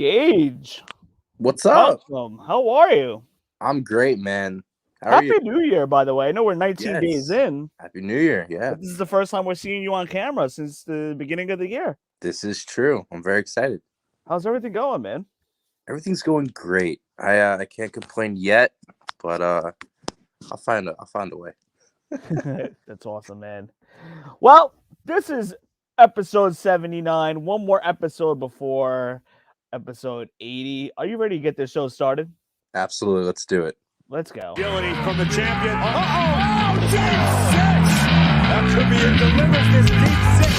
Gage, What's up? welcome. How are you? I'm great, man. How are you? Happy New Year, by the way. I know we're 19 days Yes. in, Happy New Year. Yeah, but this is the first time we're seeing you on camera since the beginning of the year. this is true. I'm very excited. How's everything going, man? Everything's going great. I can't complain yet, but I'll find a way. That's awesome, man. Well, this is episode 79. One more episode before episode 80. Are you ready to get this show started? Absolutely. Let's do it. Let's go. Agility from the champion. Oh, deep six. That could be it. Delivers this deep six.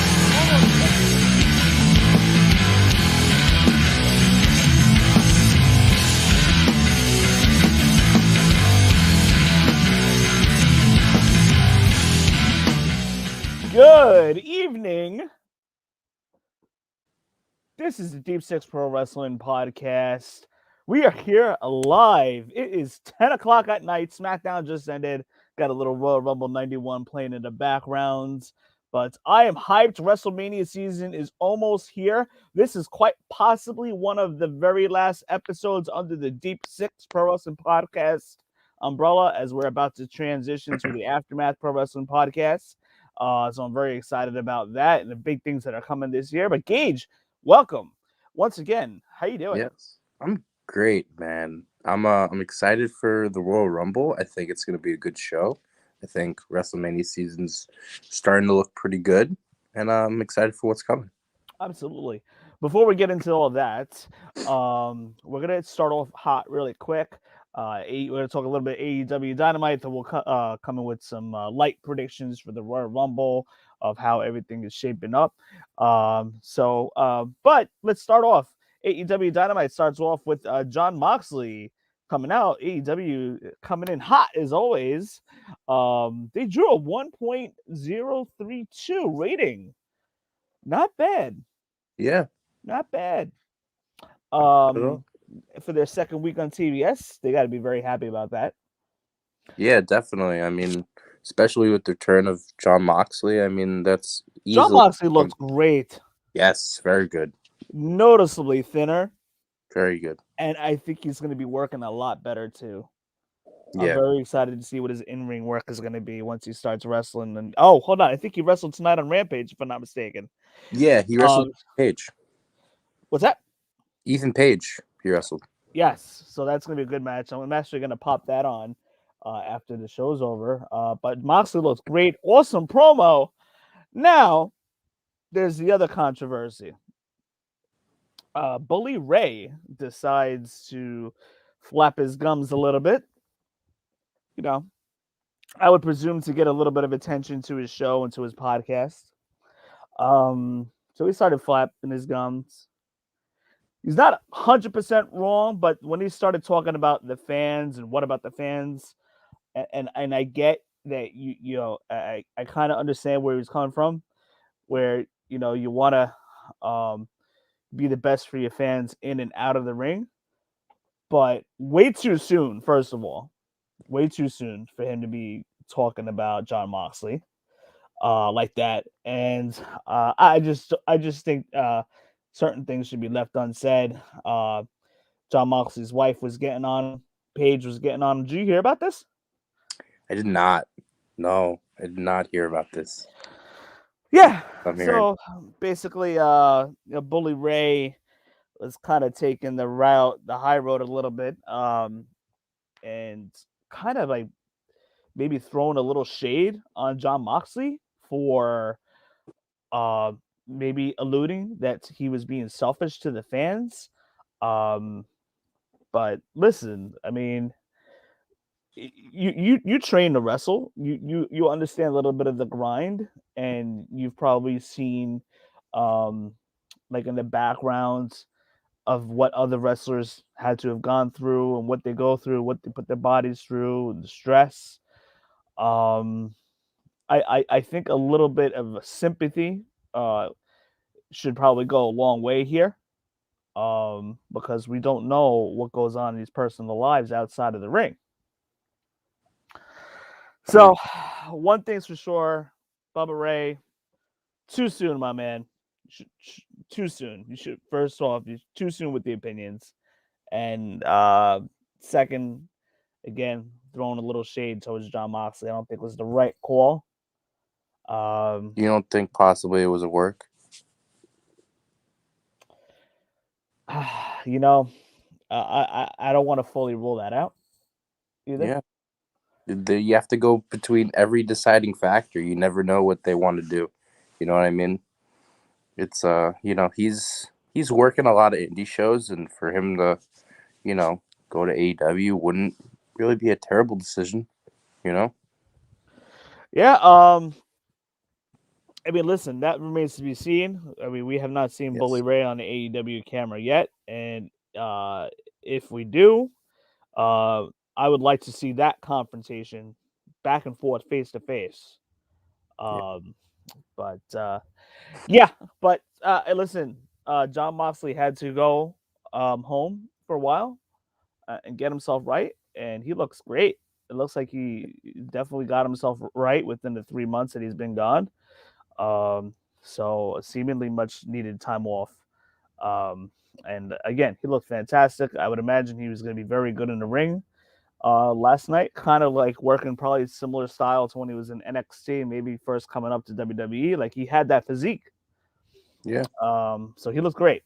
Good evening. This is the Deep Six Pro Wrestling Podcast. We are here live. It is 10 o'clock at night. SmackDown just ended. Got a little Royal Rumble 91 playing in the background. But I am hyped. WrestleMania season is almost here. This is quite possibly one of the very last episodes under the Deep Six Pro Wrestling Podcast umbrella, as we're about to transition to the Aftermath Pro Wrestling Podcast. So I'm very excited about that and the big things that are coming this year. But Gage, welcome once again. How you doing? Yes, I'm great, man. I'm excited for the Royal Rumble. I think it's gonna be a good show. I think WrestleMania season's starting to look pretty good, and I'm excited for what's coming. Absolutely. Before we get into all that, we're gonna start off hot really quick. We're gonna talk a little bit AEW Dynamite, then we'll come in with some light predictions for the Royal Rumble of how everything is shaping up. But let's start off. AEW Dynamite starts off with Jon Moxley coming out. AEW coming in hot as always. They drew a 1.032 rating. Not bad. Yeah. Not bad. Not at all. For their second week on TBS, they got to be very happy about that. Yeah, definitely. I mean, especially with the return of Jon Moxley. I mean, that's Jon easily Moxley looks great. Yes, very good. Noticeably thinner. Very good. And I think he's going to be working a lot better too. I'm Yeah. very excited to see what his in-ring work is going to be once he starts wrestling. And oh, hold on, I think he wrestled tonight on Rampage, if I'm not mistaken. Yeah, he wrestled Page. What's that? Ethan Page, he wrestled. Yes, so that's going to be a good match. I'm actually going to pop that on after the show's over. But Moxley looks great. Awesome promo. Now, there's the other controversy. Bully Ray decides to flap his gums a little bit. You know, I would presume to get a little bit of attention to his show and to his podcast. So he started flapping his gums. He's not 100% wrong, but when he started talking about the fans and what about the fans, and I get that I kind of understand where he's coming from, where you want to be the best for your fans in and out of the ring, but way too soon. First of all, way too soon for him to be talking about Jon Moxley like that, and I just think certain things should be left unsaid. Jon Moxley's wife was getting on him. Paige was getting on him. Did you hear about this? I did not. No, I did not hear about this. Yeah. So basically, Bully Ray was kind of taking the high road a little bit, and kind of like maybe throwing a little shade on Jon Moxley for maybe alluding that he was being selfish to the fans. But listen, I mean, you train to wrestle. You understand a little bit of the grind, and you've probably seen like in the background of what other wrestlers had to have gone through and what they go through, what they put their bodies through, the stress. I think a little bit of sympathy should probably go a long way here, because we don't know what goes on in these personal lives outside of the ring. So, one thing's for sure, Bubba Ray, too soon, my man. Too soon. You should first off, you too soon with the opinions, and second, again, throwing a little shade towards John Moxley. I don't think was the right call. You don't think possibly it was a work? You know, I don't want to fully rule that out either. Yeah. You have to go between every deciding factor. You never know what they want to do. You know what I mean? It's he's working a lot of indie shows, and for him to go to AEW wouldn't really be a terrible decision. You know? Yeah. I mean, listen, that remains to be seen. I mean, we have not seen Bully Yes. Ray on the AEW camera yet, and if we do, I would like to see that confrontation back and forth, face to face. Yeah. But yeah, but listen, John Moxley had to go home for a while and get himself right, and he looks great. It looks like he definitely got himself right within the 3 months that he's been gone. So seemingly much needed time off. And again, he looked fantastic. I would imagine he was going to be very good in the ring. Last night, kind of like working probably similar style to when he was in NXT, maybe first coming up to WWE. Like he had that physique. Yeah. So he looked great.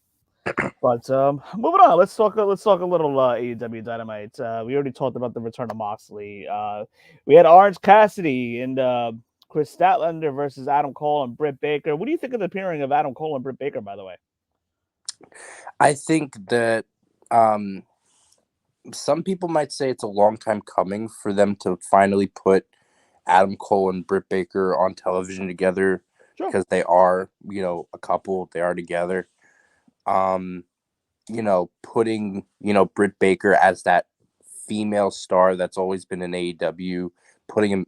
But moving on, let's talk a little AEW Dynamite. We already talked about the return of Moxley. We had Orange Cassidy and Chris Statlander versus Adam Cole and Britt Baker. What do you think of the pairing of Adam Cole and Britt Baker, by the way? I think that some people might say it's a long time coming for them to finally put Adam Cole and Britt Baker on television together, Sure. because they are, a couple. They are together. Putting, Britt Baker as that female star that's always been in AEW, putting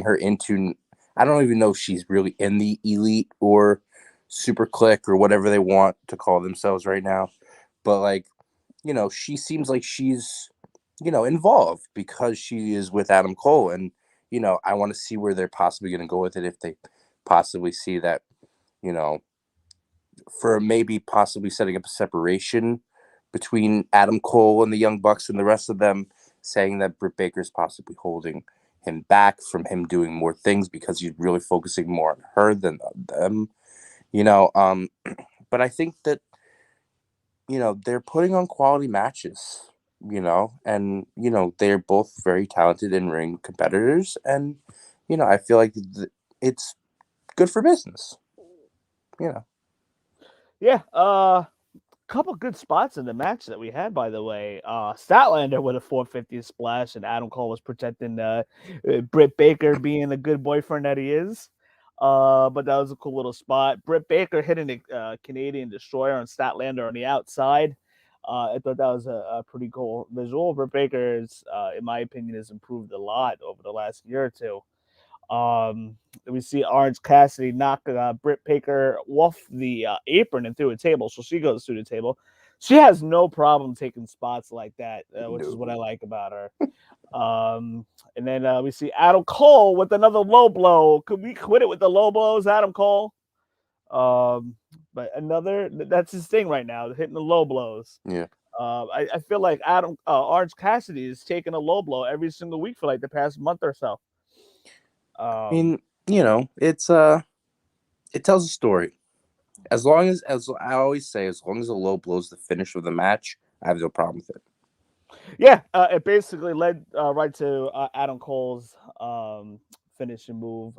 her into, I don't even know if she's really in the Elite or Super Click or whatever they want to call themselves right now. But like, she seems like she's, involved because she is with Adam Cole. And, I want to see where they're possibly going to go with it, if they possibly see that, for maybe possibly setting up a separation between Adam Cole and the Young Bucks and the rest of them, saying that Britt Baker's possibly holding him back from him doing more things because he's really focusing more on her than them. But I think that, they're putting on quality matches, and, they're both very talented in-ring competitors. And, I feel like it's good for business, Yeah. Couple good spots in the match that we had, by the way. Statlander with a 450 splash, and Adam Cole was protecting Britt Baker, being the good boyfriend that he is. But that was a cool little spot. Britt Baker hitting a Canadian Destroyer on Statlander on the outside. I thought that was a pretty cool visual. Britt Baker is, in my opinion, has improved a lot over the last year or two. We see Orange Cassidy knock Britt Baker off the apron and through a table, so she goes through the table. She has no problem taking spots like that, which is what I like about her. And then we see Adam Cole with another low blow. Could we quit it with the low blows, Adam Cole? But that's his thing right now, hitting the low blows. Yeah. I feel like Orange Cassidy is taking a low blow every single week for like the past month or so. I mean, it's it tells a story. As long as I always say, as long as the low blows the finish of the match, I have no problem with it. Yeah, it basically led right to Adam Cole's finishing move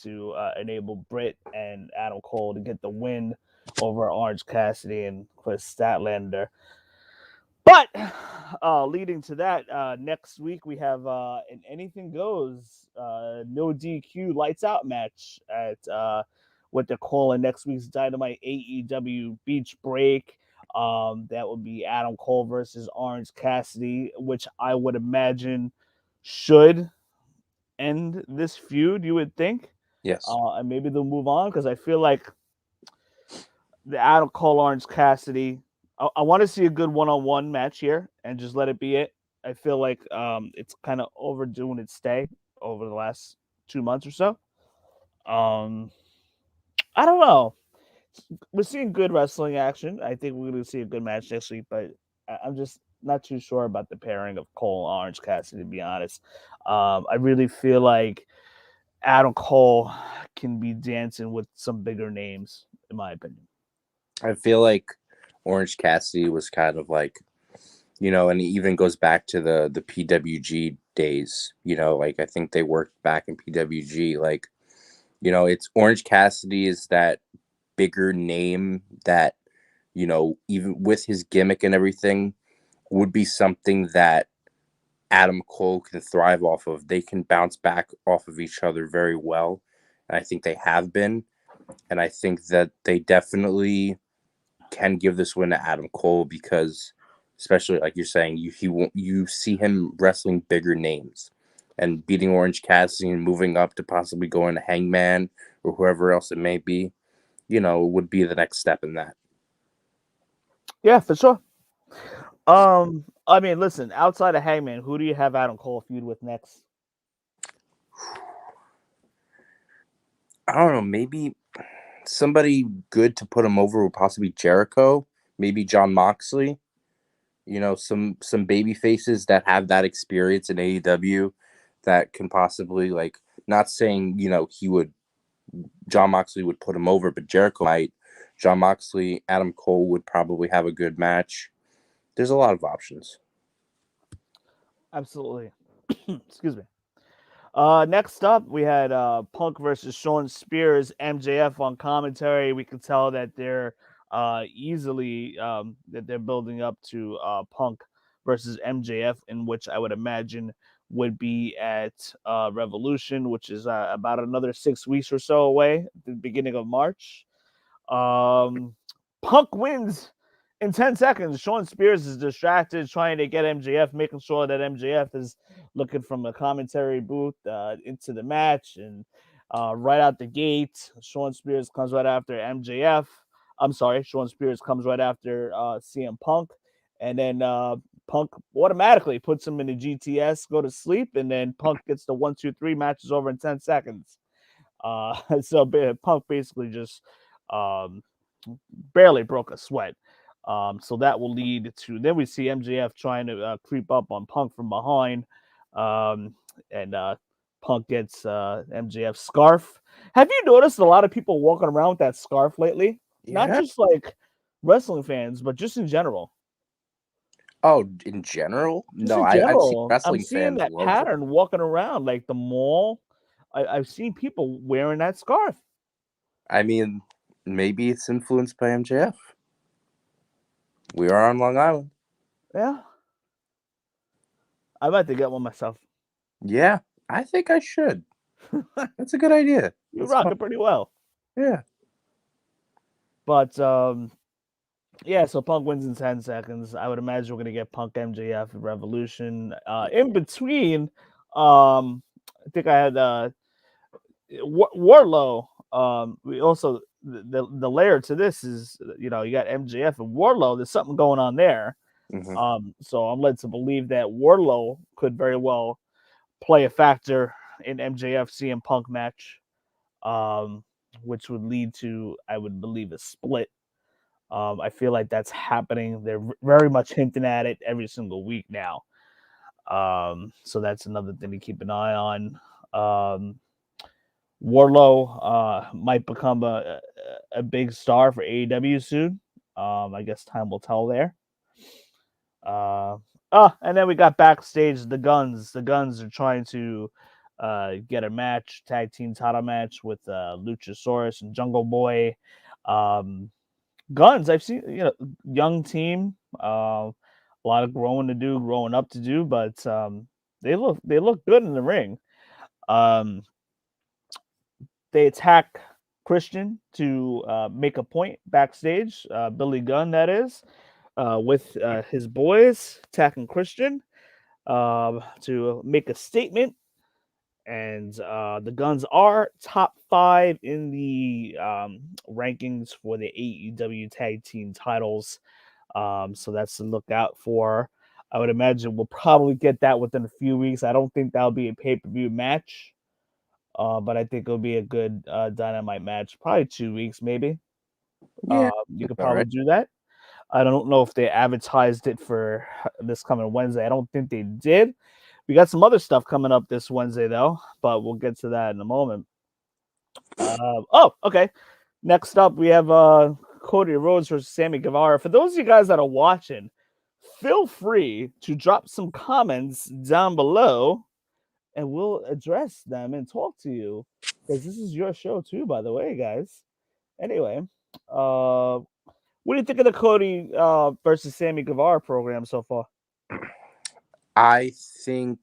to enable Britt and Adam Cole to get the win over Orange Cassidy and Chris Statlander. But leading to that, next week we have an Anything Goes, no DQ lights out match at what they're calling next week's Dynamite AEW Beach Break. That would be Adam Cole versus Orange Cassidy, which I would imagine should end this feud, you would think. Yes. And maybe they'll move on, because I feel like the Adam Cole Orange Cassidy, I want to see a good one-on-one match here and just let it be it. I feel like it's kind of overdoing its stay over the last 2 months or so. I don't know. we're seeing good wrestling action. I think we're going to see a good match next week, but I'm just not too sure about the pairing of Cole and Orange Cassidy, to be honest. I really feel like Adam Cole can be dancing with some bigger names, in my opinion. I feel like Orange Cassidy was kind of like, and it even goes back to the PWG days. Like I think they worked back in PWG. Like, it's Orange Cassidy is that bigger name that, even with his gimmick and everything, would be something that Adam Cole can thrive off of. They can bounce back off of each other very well. And I think they have been. And I think that they definitely can give this win to Adam Cole because, especially like you're saying, you see him wrestling bigger names and beating Orange Cassidy and moving up to possibly going to Hangman or whoever else it may be, would be the next step in that. Yeah, for sure. I mean, listen, outside of Hangman, who do you have Adam Cole feud with next? I don't know, maybe somebody good to put him over would possibly Jericho, maybe John Moxley. Some baby faces that have that experience in AEW that can possibly, like, not saying, John Moxley would put him over, but Jericho might. John Moxley, Adam Cole would probably have a good match. There's a lot of options. Absolutely. Excuse me. Next up, we had Punk versus Shawn Spears, MJF on commentary. We can tell that they're easily that they're building up to Punk versus MJF, in which I would imagine would be at Revolution, which is about another 6 weeks or so away, at the beginning of March. Punk wins in 10 seconds. Shawn Spears is distracted trying to get MJF, making sure that MJF is looking from a commentary booth into the match. And right out the gate, Shawn Spears comes right after MJF. I'm sorry, Shawn Spears comes right after CM Punk. And then Punk automatically puts him in the GTS, go to sleep. And then Punk gets the 1, 2, 3 matches over in 10 seconds. So Punk basically just barely broke a sweat. So that will lead to, then we see MJF trying to creep up on Punk from behind. And Punk gets MJF's scarf. Have you noticed a lot of people walking around with that scarf lately? Not Yeah. just like wrestling fans, but just in general. Oh, in general? Just No, in I've seen general, I'm wrestling seeing fans that love it. pattern walking around like the mall. I've seen people wearing that scarf. I mean, maybe it's influenced by MJF. We are on Long Island. Yeah. I'd like to get one myself. Yeah, I think I should. That's a good idea. You That's rock fun. it pretty well. Yeah. But yeah, so Punk wins in 10 seconds. I would imagine we're gonna get Punk MJF at Revolution. In between, I think I had Wardlow. We also the layer to this is you got MJF and Wardlow. There's something going on there. Mm-hmm. So I'm led to believe that Wardlow could very well play a factor in MJF CM Punk match, which would lead to, I would believe, a split. I feel like that's happening. They're very much hinting at it every single week now. So that's another thing to keep an eye on. Wardlow might become a big star for AEW soon. I guess time will tell there. And then we got backstage the Guns. The Guns are trying to get a match, tag team title match with Luchasaurus and Jungle Boy. Guns, I've seen, young team, a lot of growing up to do, but they look good in the ring. They attack Christian to make a point backstage. Billy Gunn, that is, with his boys attacking Christian to make a statement. And the Guns are top 5 in the rankings for the AEW tag team titles. So that's to look out for. I would imagine we'll probably get that within a few weeks. I don't think that'll be a pay-per-view match, but I think it'll be a good Dynamite match. Probably 2 weeks, maybe. Yeah, You could all probably right. do that. I don't know if they advertised it for this coming Wednesday. I don't think they did. We got some other stuff coming up this Wednesday, though, but we'll get to that in a moment. Okay. Next up, we have Cody Rhodes versus Sammy Guevara. For those of you guys that are watching, feel free to drop some comments down below, and we'll address them and talk to you, because this is your show too, by the way, guys. Anyway, what do you think of the Cody versus Sammy Guevara program so far? I think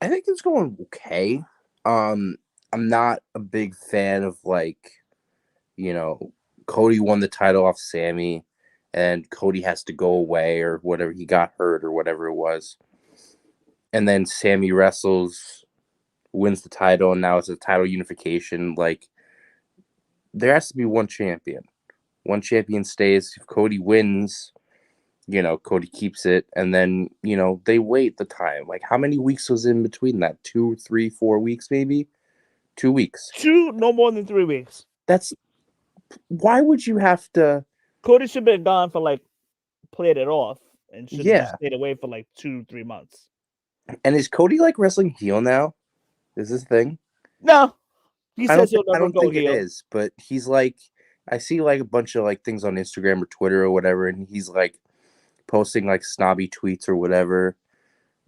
it's going okay. I'm not a big fan of Cody won the title off Sammy, and Cody has to go away or whatever. He got hurt or whatever it was, and then Sammy wrestles, wins the title, and now it's a title unification. Like, there has to be one champion. One champion stays. If Cody wins, Cody keeps it, and then, they wait the time. Like, how many weeks was in between that? 2, 3, 4 weeks, maybe? 2 weeks. No more than 3 weeks. Why would you have to? Cody should have been gone for played it off and should have just Yeah. stayed away for 2-3 months. And is Cody wrestling heel now? Is this a thing? No, he says he'll I never don't go think heel. it is, but he's I see a bunch of things on Instagram or Twitter or whatever, and he's posting snobby tweets or whatever,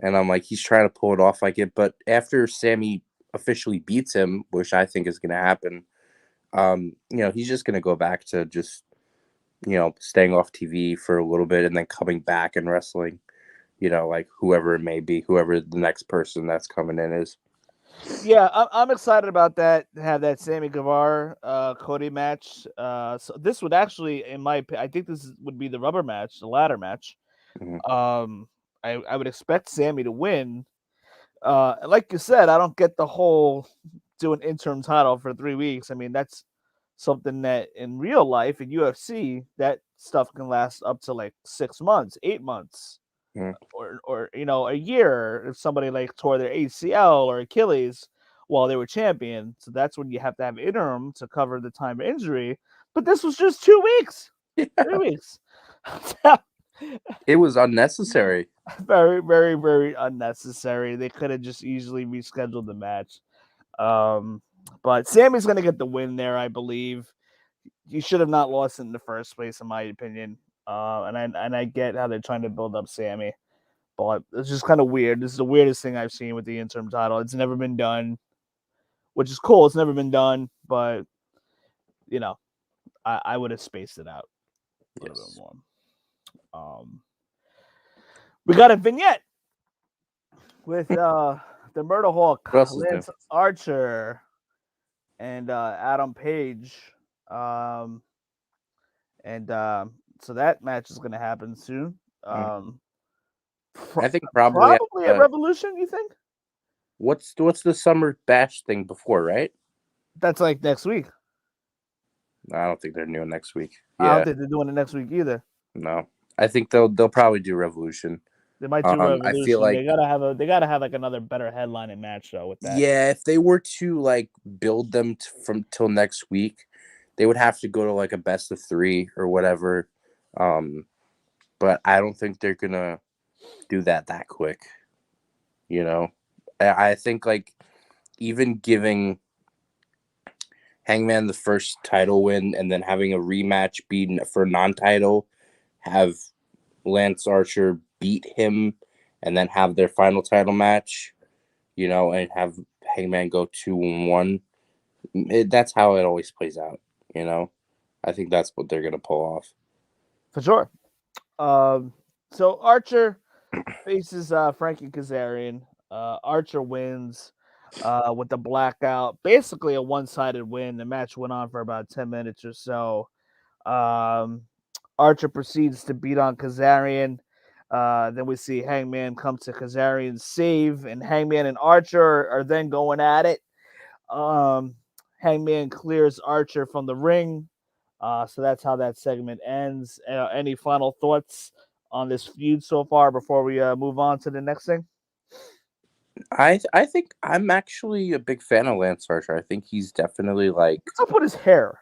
and I'm he's trying to pull it off it, but after Sammy officially beats him, which I think is going to happen, he's just going to go back to just staying off TV for a little bit and then coming back and wrestling, whoever it may be, whoever the next person that's coming in is. Yeah, I'm excited about that. Have that Sammy Guevara Cody match. So this would actually, in my opinion, I think this would be the rubber match, the ladder match. Mm-hmm. I would expect Sammy to win. Like you said, I don't get the whole doing interim title for 3 weeks. I mean, that's something that in real life in UFC that stuff can last up to 6 months, 8 months. Or a year if somebody tore their ACL or Achilles while they were champion. So that's when you have to have interim to cover the time of injury. But this was just 2 weeks, 3 weeks. It was unnecessary. Very, very, very unnecessary. They could have just easily rescheduled the match. But Sammy's gonna get the win there, I believe. He should have not lost in the first place, in my opinion. And I get how they're trying to build up Sammy. But it's just kind of weird. This is the weirdest thing I've seen with the interim title. It's never been done, which is cool. It's never been done, but I would have spaced it out a little bit more. We got a vignette with the Murder Hawk, Lance Archer, and Adam Page. So that match is going to happen soon. I think probably a Revolution. You think? What's the Summer Bash thing before, right? That's next week. No, I don't think they're doing next week. Yeah. I don't think they're doing it next week either. No, I think they'll probably do Revolution. They might do Revolution. I feel they gotta have another better headlining match though with that. Yeah, if they were to build them from till next week, they would have to go to a best of 3 or whatever. But I don't think they're gonna do that quick. I think even giving Hangman the first title win and then having a rematch beaten for non-title, have Lance Archer beat him and then have their final title match, and have Hangman go 2-1. That's how it always plays out. I think that's what they're gonna pull off for sure. So Archer faces Frankie Kazarian. Archer wins with the blackout. Basically a one-sided win. The match went on for about 10 minutes or so. Archer proceeds to beat on Kazarian. Then we see Hangman come to Kazarian's save, and Hangman and Archer are then going at it. Hangman clears Archer from the ring. So that's how that segment ends. Any final thoughts on this feud so far before we move on to the next thing? I think I'm actually a big fan of Lance Archer. I think he's definitely What's up with his hair?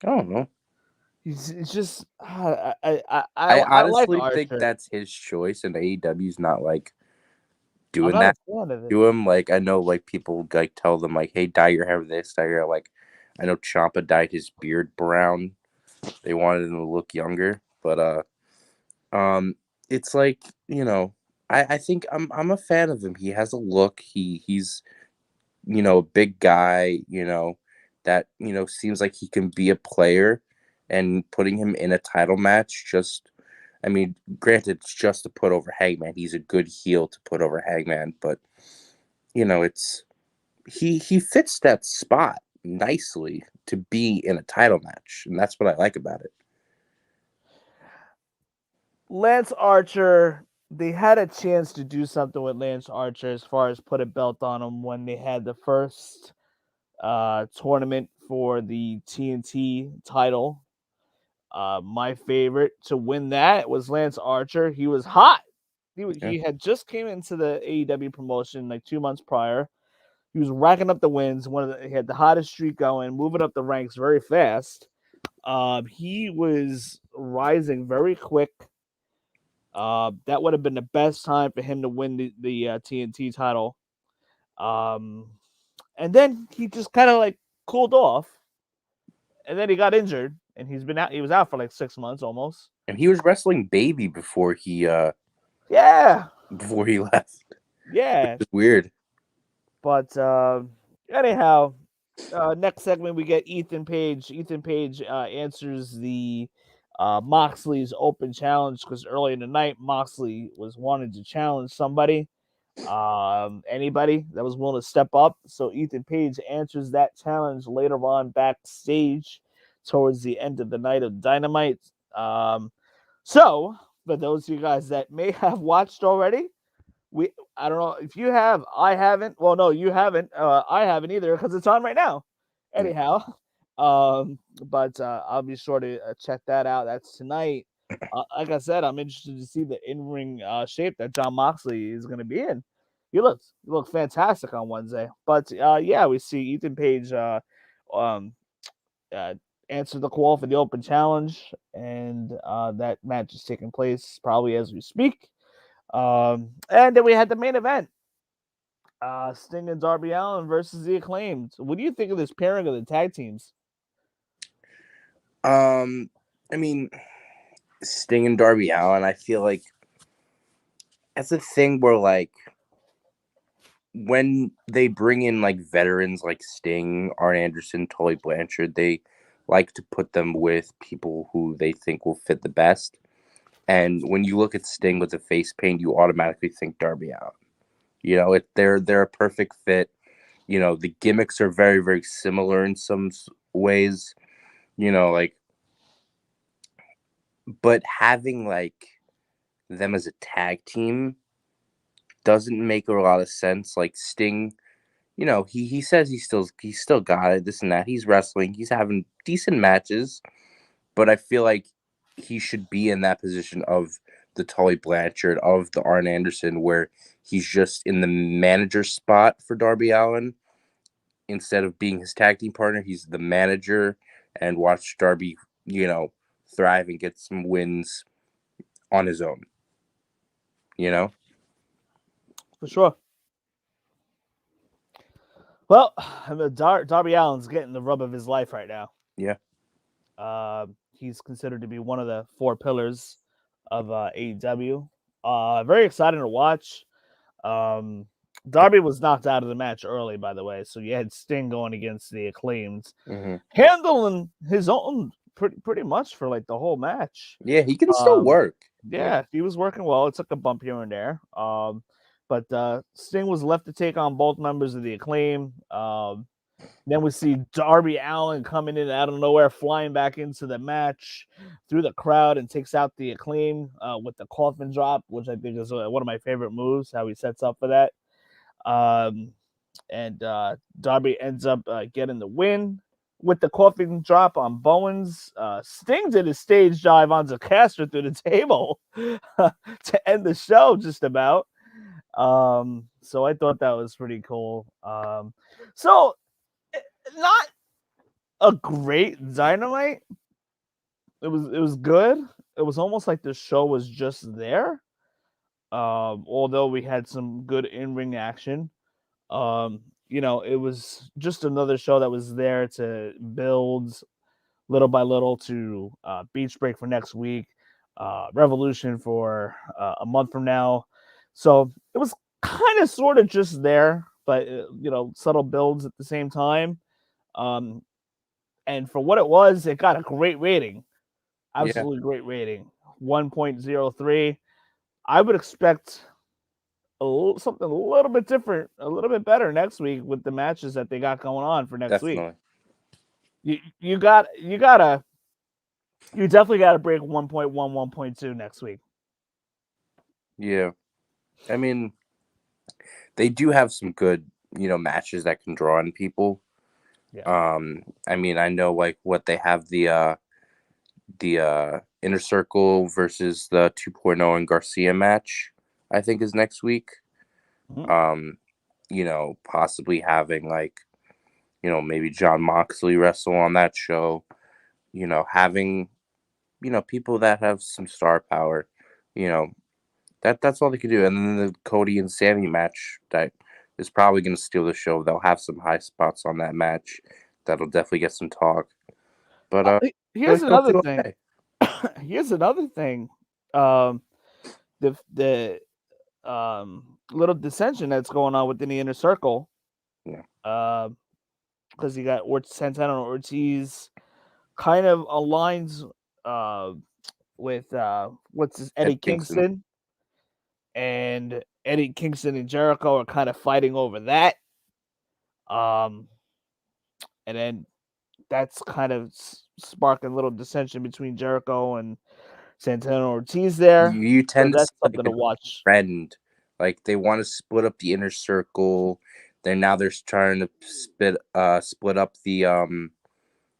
I don't know. It's just I I like honestly think Archer. that's his choice, and AEW's not like I'm doing not that a fan of it. to him. Like I know, like people like tell them like, "Hey, dye your hair this, dye your hair." Like I know Ciampa dyed his beard brown. They wanted him to look younger, but it's like I think I'm a fan of him. He has a look. He's a big guy. That seems like he can be a player, and putting him in a title match just. I mean, granted, it's just to put over Hangman. He's a good heel to put over Hangman, but it's he fits that spot nicely to be in a title match, and that's what I like about it. Lance Archer, they had a chance to do something with Lance Archer as far as put a belt on him when they had the first tournament for the TNT title. My favorite to win that was Lance Archer. He was hot. He had just came into the AEW promotion like 2 months prior. He was racking up the wins. He had the hottest streak going, moving up the ranks very fast. He was rising very quick. That would have been the best time for him to win the TNT title. And then he just kind of like cooled off, and then he got injured, and he's been out. He was out for like 6 months almost. And he was wrestling Baby before he Yeah, left. yeah. It's weird. But anyhow, next segment we get Ethan Page. Ethan Page answers the Moxley's open challenge because early in the night Moxley was wanting to challenge somebody, anybody that was willing to step up. So Ethan Page answers that challenge later on backstage towards the end of the night of Dynamite. So for those of you guys that may have watched already, I don't know if you have. I haven't. Well, no, you haven't. I haven't either because it's on right now. Anyhow, but I'll be sure to check that out. That's tonight. Like I said, I'm interested to see the in-ring shape that John Moxley is going to be in. He looks fantastic on Wednesday. But yeah, we see Ethan Page um, answer the call for the open challenge, and that match is taking place probably as we speak. And then we had the main event. Sting and Darby Allin versus the Acclaimed. What do you think of this pairing of the tag teams? I mean, Sting and Darby Allin, I feel like that's a thing where like when they bring in like veterans like Sting, Arn Anderson, Tully Blanchard, they like to put them with people who they think will fit the best. And when you look at Sting with the face paint, you automatically think Darby Allin. They're a perfect fit. The gimmicks are very, very similar in some ways. Like, but having like them as a tag team doesn't make a lot of sense. Like Sting, he says he's still got it, this and that. He's wrestling, he's having decent matches, but I feel like he should be in that position of the Tully Blanchard, of the Arn Anderson, where he's just in the manager spot for Darby Allin instead of being his tag team partner. He's the manager and watch Darby, thrive and get some wins on his own. For sure. Well, Darby Allin's getting the rub of his life right now. Yeah. He's considered to be one of the 4 pillars of AEW. Very exciting to watch. Darby was knocked out of the match early, by the way, so you had Sting going against the Acclaimed, handling his own pretty much for like the whole match. Yeah, he can still work. Yeah, he was working well. It took a bump here and there. But Sting was left to take on both members of the Acclaim. Then we see Darby Allin coming in out of nowhere, flying back into the match through the crowd and takes out the Acclaim with the coffin drop, which I think is one of my favorite moves, how he sets up for that. And Darby ends up getting the win with the coffin drop on Bowens. Sting did a stage dive onto Caster through the table to end the show just about. So I thought that was pretty cool. So not a great Dynamite. It was good. It was almost like the show was just there. Although we had some good in-ring action. It was just another show that was there to build little by little to Beach Break for next week, Revolution for a month from now. So it was kind of sort of just there, but subtle builds at the same time. And for what it was, it got a great rating. Absolutely great rating. 1.03. I would expect something a little bit different, a little bit better next week with the matches that they got going on for next Definitely. week. You definitely got to break 1.1, 1.2 next week. Yeah. I mean, they do have some good, matches that can draw in people. Yeah. I mean, I know like what they have the Inner Circle versus the 2.0 and Garcia match, I think is next week. Mhm. Possibly having like, maybe John Moxley wrestle on that show, having, people that have some star power, that's all they can do. And then the Cody and Sami match that is probably going to steal the show. They'll have some high spots on that match that'll definitely get some talk. But Here's they'll another do thing. okay. Here's another thing. The little dissension that's going on within the Inner Circle. Yeah. Because you got Santana and Ortiz kind of aligns with what's his Eddie Kingston. And Eddie Kingston and Jericho are kind of fighting over that. And then that's kind of sparking a little dissension between Jericho and Santana Ortiz there. You So tend to that's see something like to watch. trend. Like they want to split up the Inner Circle. They're trying to split up the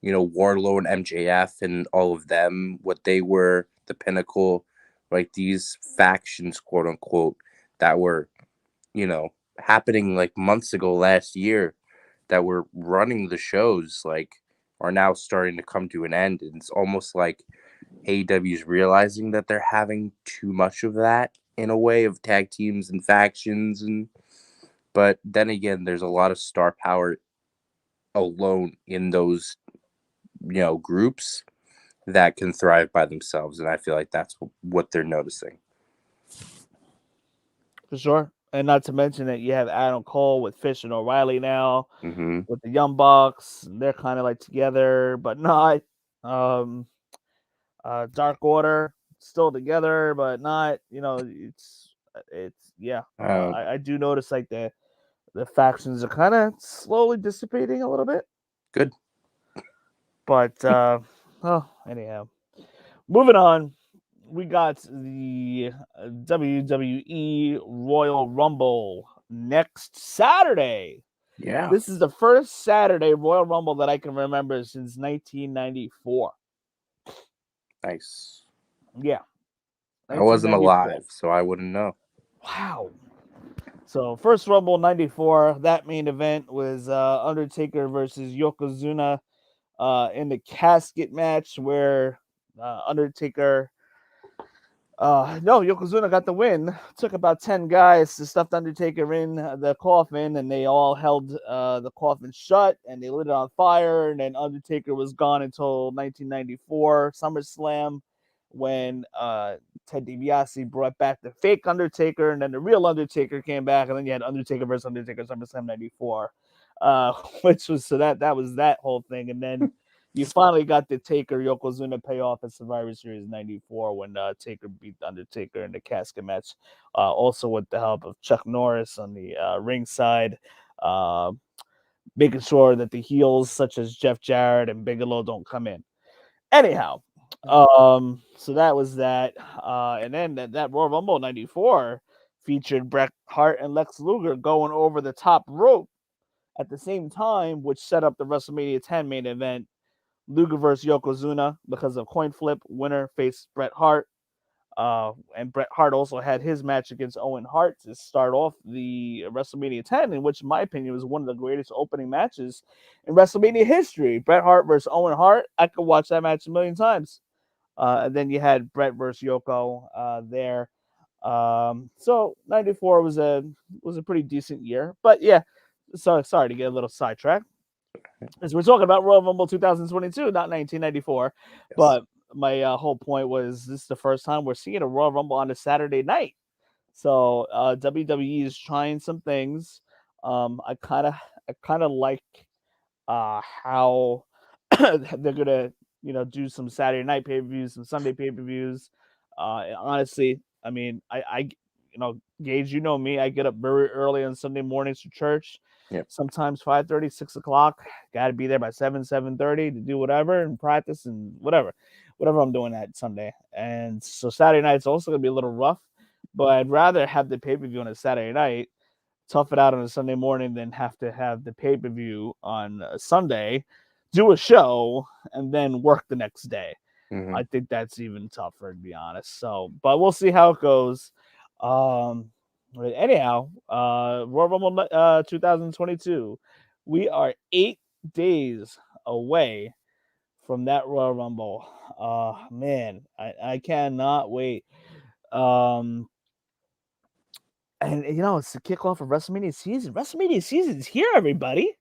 Wardlow and MJF and all of them, what they were, the Pinnacle, like these factions, quote unquote, that were, happening like months ago last year, that were running the shows, like are now starting to come to an end. And it's almost like AEW is realizing that they're having too much of that in a way of tag teams and factions. But then again, there's a lot of star power alone in those, groups that can thrive by themselves. And I feel like that's what they're noticing. For sure. And not to mention that you have Adam Cole with Fish and O'Reilly now Mm-hmm. with the Young Bucks. They're kind of like together, but not. Dark Order still together, but not. It's yeah. I do notice like the factions are kind of slowly dissipating a little bit. Good. But anyhow, moving on. We got the WWE Royal Rumble next Saturday. Yeah. This is the first Saturday Royal Rumble that I can remember since 1994. Nice. Yeah. I wasn't alive, so I wouldn't know. Wow. So first Rumble 94, that main event was Undertaker versus Yokozuna in the casket match where Undertaker Yokozuna got the win. Took about 10 guys to stuff the Undertaker in the coffin, and they all held the coffin shut, and they lit it on fire, and then Undertaker was gone until 1994 SummerSlam, when Ted DiBiase brought back the fake Undertaker, and then the real Undertaker came back, and then you had Undertaker versus Undertaker SummerSlam 94, which was, so that was that whole thing. And then you finally got the Taker Yokozuna payoff at Survivor Series 94 when Taker beat the Undertaker in the casket match, also with the help of Chuck Norris on the ringside, making sure that the heels such as Jeff Jarrett and Bigelow don't come in. Anyhow, so that was that. And then that Royal Rumble 94 featured Bret Hart and Lex Luger going over the top rope at the same time, which set up the WrestleMania 10 main event. Luger versus Yokozuna because of coin flip. Winner faced Bret Hart. And Bret Hart also had his match against Owen Hart to start off the WrestleMania 10, in which, in my opinion, was one of the greatest opening matches in WrestleMania history. Bret Hart versus Owen Hart. I could watch that match a million times. And then you had Bret versus Yoko there. So 94 was a pretty decent year. But yeah, so sorry to get a little sidetracked. As we're talking about Royal Rumble 2022, not 1994. Yes. But my whole point was this is the first time we're seeing a Royal Rumble on a Saturday night. So WWE is trying some things. I kind of like how they're gonna do some Saturday night pay-per-views, some Sunday pay-per-views. Honestly, I mean, I Gage, you know me, I get up very early on Sunday mornings for church. Yep. Sometimes 5:30, 6 o'clock. Got to be there by 7:30 to do whatever and practice and whatever I'm doing that Sunday. And so Saturday night's also gonna be a little rough, but I'd rather have the pay-per-view on a Saturday night, tough it out on a Sunday morning, than have to have the pay-per-view on a Sunday, do a show, and then work the next day. Mhm. I think that's even tougher, to be honest. So, but we'll see how it goes. But anyhow, Royal Rumble 2022, we are 8 days away from that Royal Rumble. Man, I cannot wait. And it's the kickoff of WrestleMania season. WrestleMania season is here, everybody.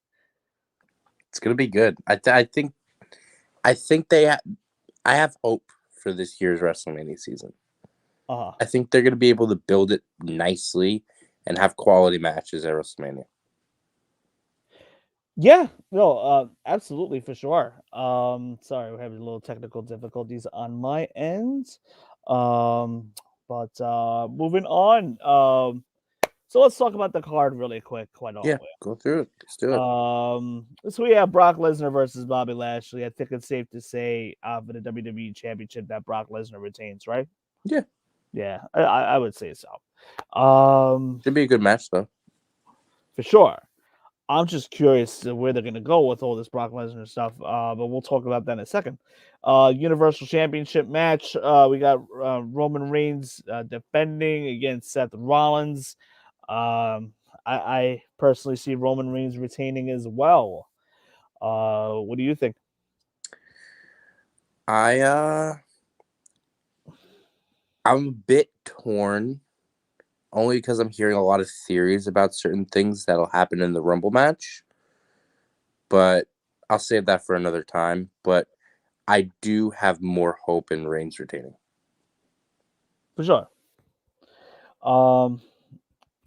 It's gonna be good. I think I have hope for this year's WrestleMania season. I think they're gonna be able to build it nicely and have quality matches at WrestleMania. Yeah, no, absolutely, for sure. Sorry, we're having a little technical difficulties on my end. But moving on. So let's talk about the card really quick, quite Yeah, honestly. go through it. Let's do it. So we have Brock Lesnar versus Bobby Lashley. I think it's safe to say for the WWE Championship that Brock Lesnar retains, right? Yeah. Yeah, I would say so. Should be a good match though. For sure. I'm just curious to where they're going to go with all this Brock Lesnar stuff, but we'll talk about that in a second. Universal Championship match. We got Roman Reigns defending against Seth Rollins. I personally see Roman Reigns retaining as well. What do you think? I'm a bit torn, only because I'm hearing a lot of theories about certain things that'll happen in the Rumble match. But I'll save that for another time. But I do have more hope in Reigns retaining. For sure.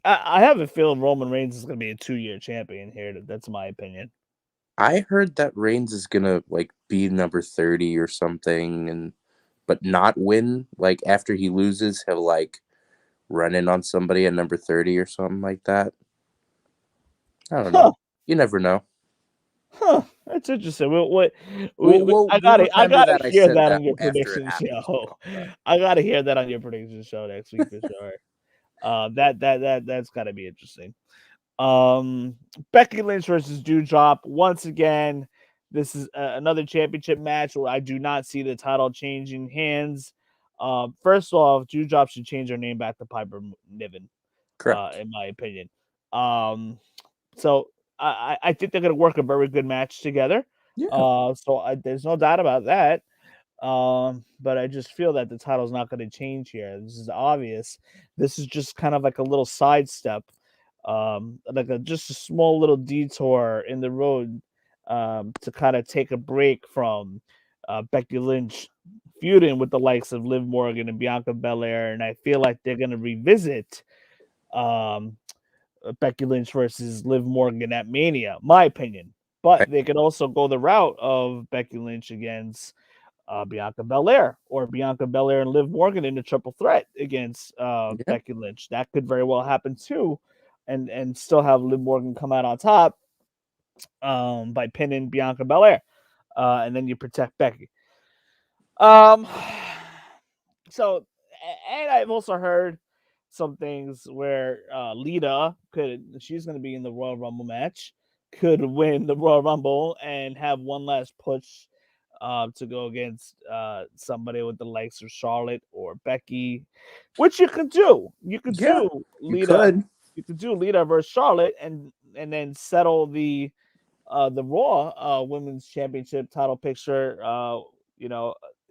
I have a feeling Roman Reigns is going to be a 2-year champion here. That's my opinion. I heard that Reigns is gonna be number 30 or something, but not win. After he loses, he'll run in on somebody at number 30 or something like that. I don't know. You never know. That's interesting. I gotta hear that on your prediction show. I gotta hear that on your prediction show next week for sure. That's gotta be interesting. Becky Lynch versus Doudrop. Once again, this is another championship match where I do not see the title changing hands. First off, Doudrop should change her name back to Piper Niven. Correct. In my opinion. So I think they're going to work a very good match together. Yeah. There's no doubt about that. But I just feel that the title's not going to change here. This is obvious. This is just kind of like a little sidestep, just a small little detour in the road, to kind of take a break from Becky Lynch feuding with the likes of Liv Morgan and Bianca Belair, and I feel like they're going to revisit Becky Lynch versus Liv Morgan at Mania, my opinion. But they could also go the route of Becky Lynch against Bianca Belair, or Bianca Belair and Liv Morgan in a triple threat against Becky Lynch. That could very well happen too, and still have Liv Morgan come out on top by pinning Bianca Belair, and then you protect Becky. So, and I've also heard some things where Lita she's going to be in the Royal Rumble match, could win the Royal Rumble and have one last push to go against somebody with the likes of Charlotte or Becky, which you could do. You could Yeah, do you Lita. could. You could do Lita versus Charlotte, and then settle the Raw Women's Championship title picture.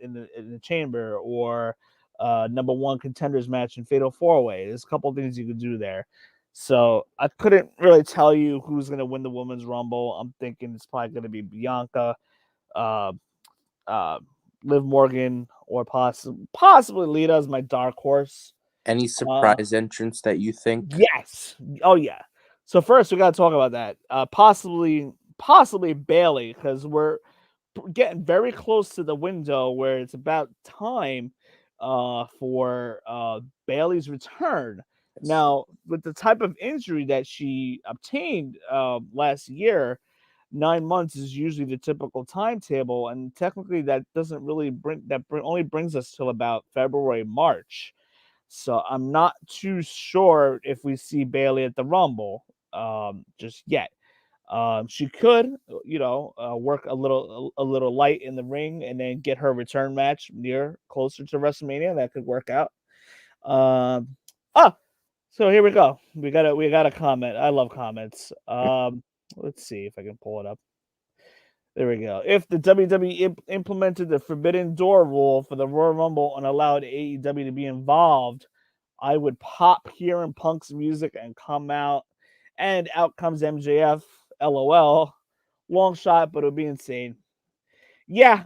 In the chamber, or number one contenders match in Fatal 4-Way. There's a couple of things you could do there. So I couldn't really tell you who's going to win the Women's Rumble. I'm thinking it's probably going to be Bianca, uh, Liv Morgan, or possibly Lita as my dark horse. Any surprise entrance that you think? Yes. Oh yeah. So first we got to talk about that. Possibly Bailey, because we're getting very close to the window where it's about time for Bailey's return. Now, with the type of injury that she obtained last year, 9 months is usually the typical timetable, and technically that doesn't really only brings us till about February, March. So I'm not too sure if we see Bailey at the Rumble just yet. She could, work a little light in the ring and then get her return match closer to WrestleMania. That could work out. So here we go. We got a comment. I love comments. Let's see if I can pull it up. There we go. If the WWE implemented the Forbidden Door rule for the Royal Rumble and allowed AEW to be involved, I would pop hearing Punk's music and come out, and out comes MJF. LOL. Long shot, but it would be insane. Yeah,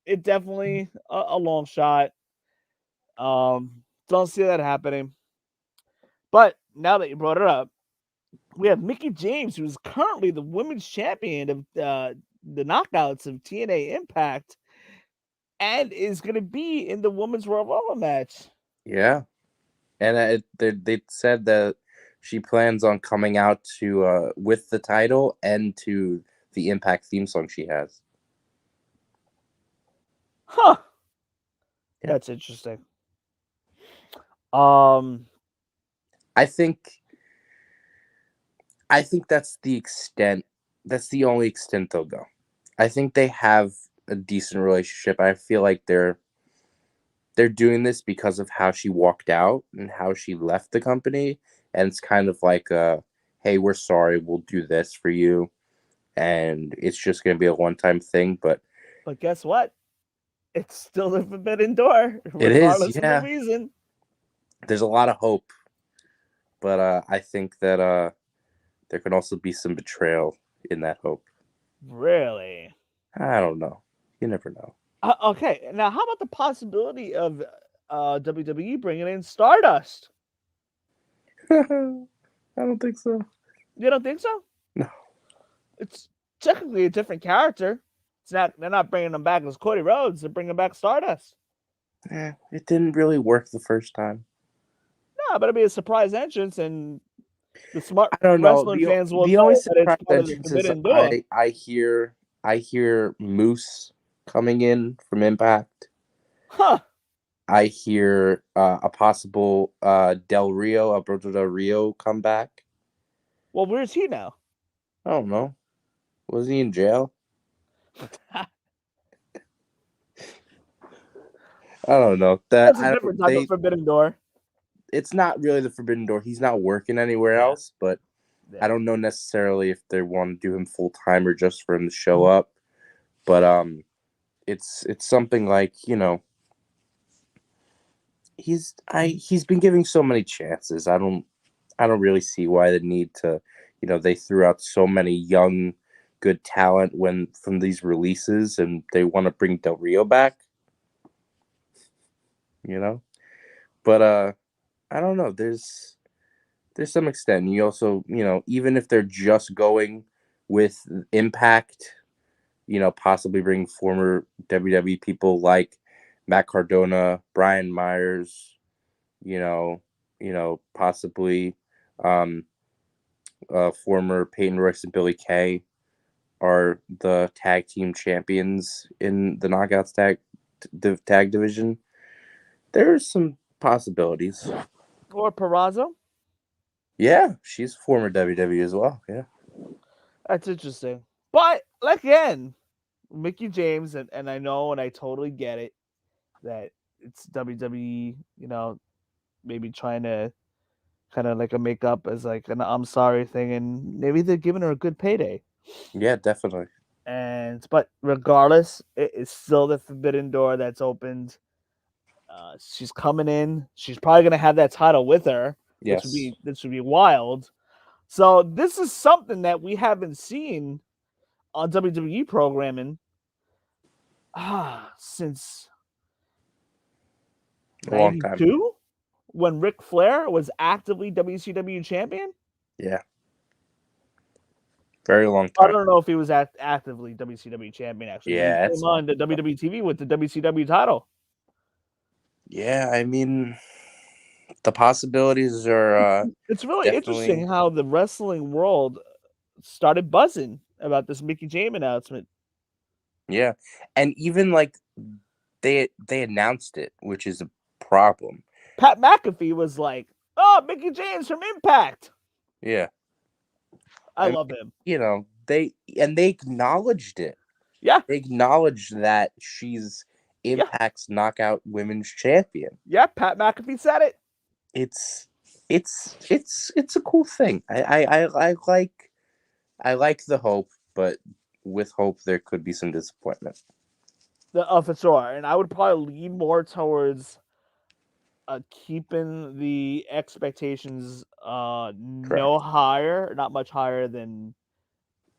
it definitely a long shot. Don't see that happening. But now that you brought it up, we have Mickie James, who's currently the women's champion of the knockouts of TNA Impact, and is going to be in the women's Royal Rumble match. Yeah, and they said that she plans on coming out to with the title and to the Impact theme song she has. Huh. Yeah. That's interesting. I think that's the extent. That's the only extent they'll go. I think they have a decent relationship. I feel like they're doing this because of how she walked out and how she left the company, and it's kind of like hey, we're sorry, we'll do this for you, and it's just going to be a one-time thing. But guess what? It's still the Forbidden Door, regardless of the reason. There's a lot of hope, but I think that there can also be some betrayal in that hope. Really? I don't know. You never know. Okay, now how about the possibility of WWE bringing in Stardust? I don't think so. You don't think so? No. It's technically a different character. They're not bringing them back as Cody Rhodes. They're bringing back Stardust. It didn't really work the first time. No, but it'll be a surprise entrance, and the smart I don't know. wrestling fans will the know only that it's surprise part of the entrance Forbidden Door. I hear Moose coming in from Impact. Huh. I hear a possible Alberto Del Rio comeback. Well, where's he now? I don't know. Was he in jail? I don't know. That's a different type of Forbidden Door. It's not really the Forbidden Door. He's not working anywhere else, but I don't know necessarily if they want to do him full time or just for him to show up. But it's something like, he's been giving so many chances. I don't really see why the need to, they threw out so many young, good talent from these releases, and they want to bring Del Rio back. But I don't know. There's some extent. You also, even if they're just going with Impact, possibly bring former WWE people like Matt Cardona, Brian Myers, possibly former Peyton Royce and Billy Kay are the tag team champions in the Knockouts tag division. There's some possibilities. Or Peraza? Yeah, she's former WWE as well. Yeah. That's interesting. But again, Mickey James, and I know, and I totally get it that it's WWE, maybe trying to kind of like a makeup as like an I'm sorry thing, and maybe they're giving her a good payday. Yeah, definitely. But regardless, it is still the forbidden door that's opened. She's coming in. She's probably gonna have that title with her, Yes. which would be wild. So this is something that we haven't seen on WWE programming since A long time. '92 when Ric Flair was actively WCW champion. Yeah. Very long I time. don't know if he was actively WCW champion. Actually, Yeah, he came on the WWE TV with the WCW title. Yeah, I mean, the possibilities are It's really definitely interesting how the wrestling world started buzzing about this Mickey James announcement. Yeah, and even like they announced it, which is a problem. Pat McAfee was like, "Oh, Mickey James from Impact." Yeah, I mean, love him. they acknowledged it. Yeah, They acknowledged that she's Yeah. Impact's Knockout Women's Champion. yeah. Pat McAfee said it. It's a cool thing. I like the hope, but with hope there could be some disappointment. For sure, and I would probably lean more towards keeping the expectations no higher, not much higher than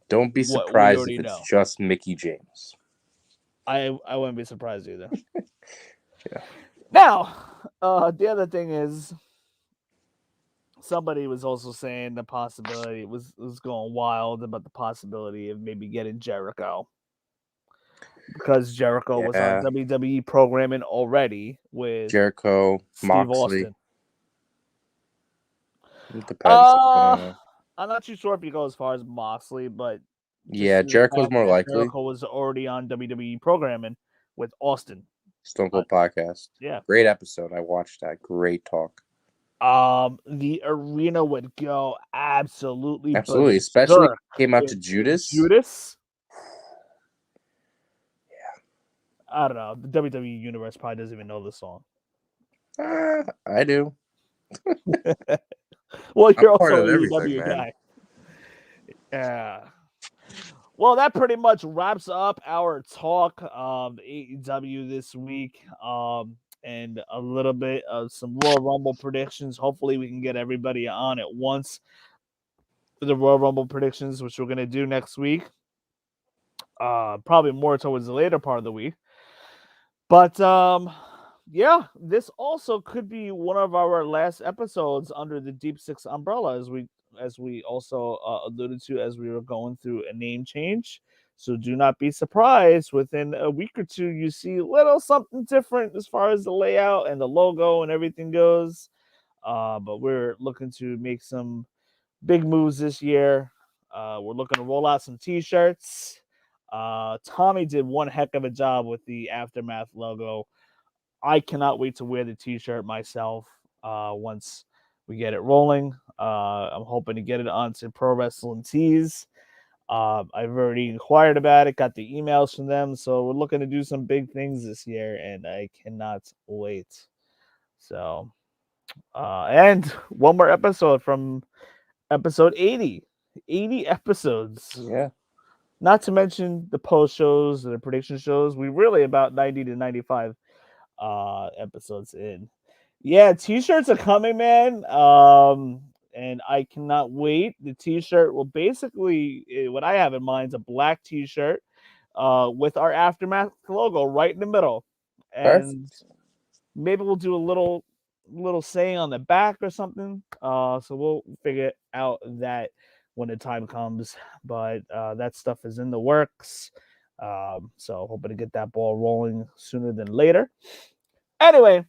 Don't be what we surprised already if it's know. just Mickey James. I wouldn't be surprised either. Yeah. Now, the other thing is, somebody was also saying the possibility was going wild about the possibility of maybe getting Jericho, because Jericho was on WWE programming already with Jericho, Steve Moxley. Austin. It depends. I'm not too sure if you go as far as Moxley, but yeah, Jericho's more likely. Jericho was already on WWE programming with Austin. Stone Cold Podcast. Yeah. Great episode. I watched that. Great talk. The arena would go absolutely Especially if it came out to Judas. Yeah. I don't know. The WWE universe probably doesn't even know the song. I do. Well, you're also an AEW guy. Yeah. Well, that pretty much wraps up our talk of AEW this week. And a little bit of some Royal Rumble predictions. Hopefully, we can get everybody on at once for the Royal Rumble predictions, which we're going to do next week. Probably more towards the later part of the week. But yeah, this also could be one of our last episodes under the Deep Six umbrella, as we also alluded to as we were going through a name change. So do not be surprised within a week or two you see a little something different as far as the layout and the logo and everything goes. But we're looking to make some big moves this year. We're looking to roll out some t-shirts. Tommy did one heck of a job with the Aftermath logo. I cannot wait to wear the t-shirt myself once we get it rolling. I'm hoping to get it onto Pro Wrestling Tees. I've already inquired about it, got the emails from them, so we're looking to do some big things this year, and I cannot wait. So, and one more episode from episode 80. 80 episodes. Yeah. Not to mention the post shows and the prediction shows. We really about 90 to 95 episodes in. Yeah, t-shirts are coming, man. And I cannot wait. The t-shirt will basically, what I have in mind is a black t-shirt with our Aftermath logo right in the middle. And maybe we'll do a little saying on the back or something. So we'll figure out that when the time comes. But that stuff is in the works. So hoping to get that ball rolling sooner than later. Anyway,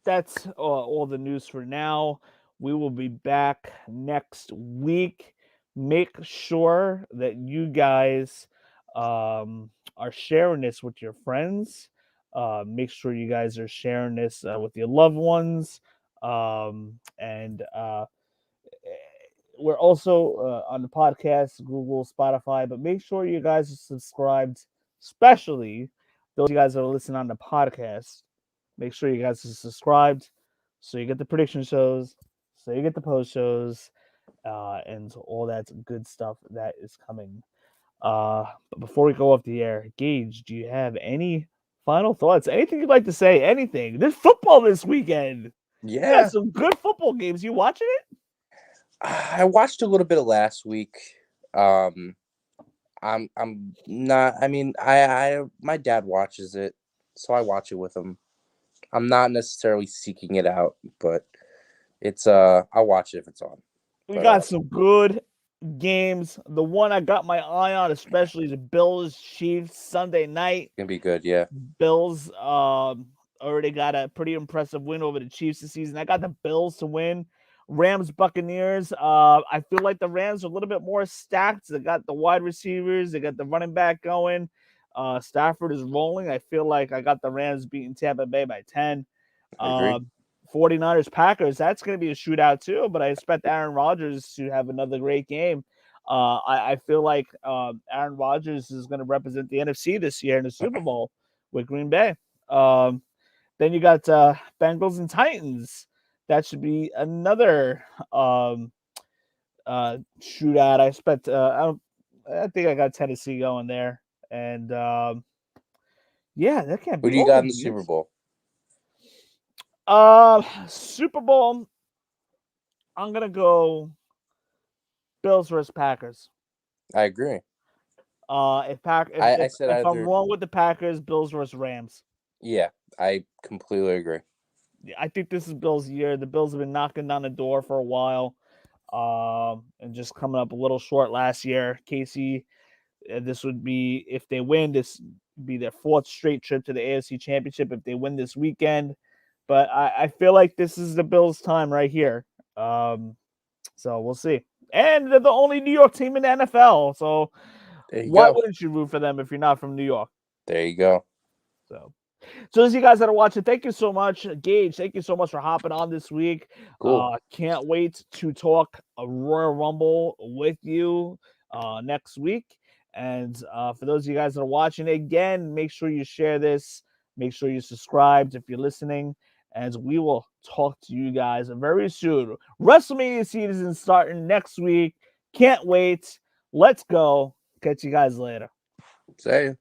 that's all the news for now. We will be back next week. Make sure that you guys are sharing this with your friends. Make sure you guys are sharing this with your loved ones. And we're also on the podcast, Google, Spotify, but make sure you guys are subscribed, especially those of you guys that are listening on the podcast. Make sure you guys are subscribed so you get the prediction shows, so you get the post shows, and all that good stuff that is coming. But before we go off the air, Gage, do you have any final thoughts? Anything you'd like to say? Anything? There's football this weekend. You Yeah, got some good football games. You watching it? I watched a little bit of last week. I'm not. I mean, I my dad watches it, so I watch it with him. I'm not necessarily seeking it out, but it's I'll watch it if it's on. We But, got some good games. The one I got my eye on, especially, is the Bills Chiefs Sunday night. gonna be good. Yeah, Bills already got a pretty impressive win over the Chiefs this season. I got the Bills to win. Rams Buccaneers. I feel like the Rams are a little bit more stacked. They got the wide receivers. They got the running back going. Stafford is rolling. I feel like I got the Rams beating Tampa Bay by 10. I agree. 49ers Packers. That's going to be a shootout too, but I expect Aaron Rodgers to have another great game. I feel like Aaron Rodgers is going to represent the NFC this year in the Super Bowl with Green Bay. Then you got Bengals and Titans. That should be another shootout. I expect. I think I got Tennessee going there, and yeah, that can't be. Who do you all got the in the Super games. Bowl? Super Bowl. I'm gonna go Bills versus Packers. I agree. If I said if I'm either. wrong with the Packers, Bills versus Rams. Yeah, I completely agree. I think this is Bills' year. The Bills have been knocking down the door for a while, and just coming up a little short last year. Casey, this would be, if they win, this would be their 4th straight trip to the AFC Championship if they win this weekend. But I feel like this is the Bills' time right here. So we'll see. And they're the only New York team in the NFL. So There you why go. wouldn't you root for them if you're not from New York? There you go. So those of you guys that are watching, thank you so much. Gage, thank you so much for hopping on this week. Cool. Can't wait to talk a Royal Rumble with you next week. And for those of you guys that are watching, again, make sure you share this. Make sure you subscribe if you're listening. And we will talk to you guys very soon. WrestleMania season starting next week. Can't wait. Let's go. Catch you guys later. Say.